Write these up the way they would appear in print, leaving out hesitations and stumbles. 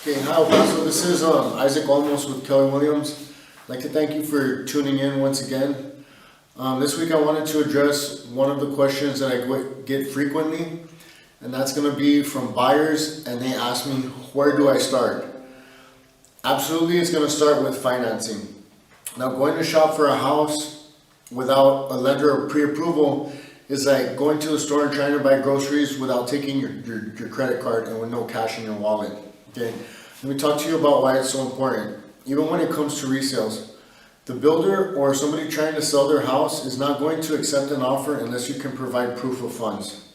Okay, hi, El Paso. This is Isaac Olmos with Keller Williams. I'd like to thank you for tuning in once again. This week I wanted to address one of the questions that I get frequently, and that's going to be from buyers, and they ask me, where do I start? Absolutely, it's going to start with financing. Now, going to shop for a house without a lender or pre-approval is like going to the store and trying to buy groceries without taking your credit card and with no cash in your wallet. Okay, let me talk to you about why it's so important. Even when it comes to resales, the builder or somebody trying to sell their house is not going to accept an offer unless you can provide proof of funds.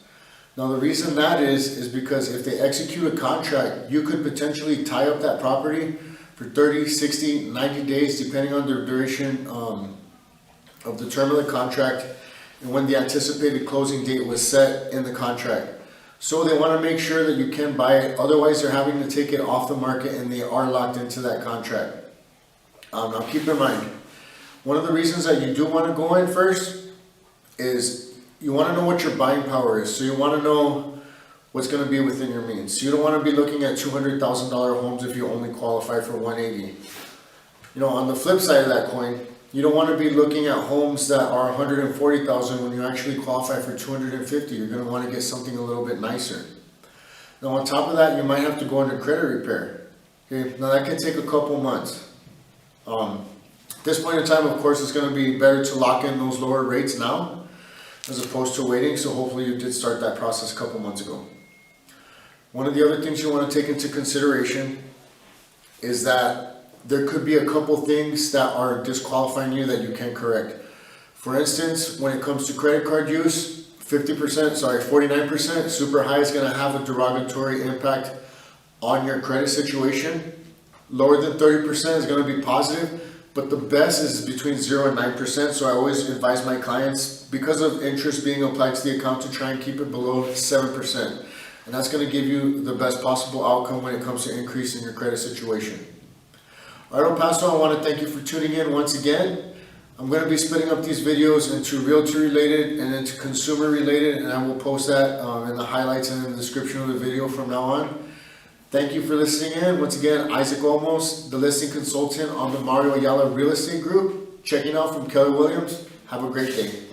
Now, the reason that is because if they execute a contract, you could potentially tie up that property for 30, 60, 90 days, depending on the duration of the term of the contract and when the anticipated closing date was set in the contract. So they want to make sure that you can buy it, otherwise they're having to take it off the market and they are locked into that contract. Now keep in mind, one of the reasons that you do want to go in first is you want to know what your buying power is. So you want to know what's going to be within your means. So you don't want to be looking at $200,000 homes if you only qualify for 180. You know, on the flip side of that coin, you don't want to be looking at homes that are 140,000 when you actually qualify for 250. You're going to want to get something a little bit nicer. Now, on top of that, you might have to go into credit repair. Okay, now that can take a couple months. At this point in time, of course, it's going to be better to lock in those lower rates now as opposed to waiting. So hopefully you did start that process a couple months ago. One of the other things you want to take into consideration is that there could be a couple things that are disqualifying you that you can correct. For instance, when it comes to credit card use, 49%, super high is going to have a derogatory impact on your credit situation. Lower than 30% is going to be positive, but the best is between 0 and 9%. So I always advise my clients, because of interest being applied to the account, to try and keep it below 7%. And that's going to give you the best possible outcome when it comes to increasing your credit situation. All right, El Paso, I want to thank you for tuning in once again. I'm going to be splitting up these videos into realtor related and into consumer related, and I will post that in the highlights and in the description of the video from now on. Thank you for listening in. Once again, Isaac Olmos, the listing consultant on the Mario Ayala Real Estate Group, checking out from Keller Williams. Have a great day.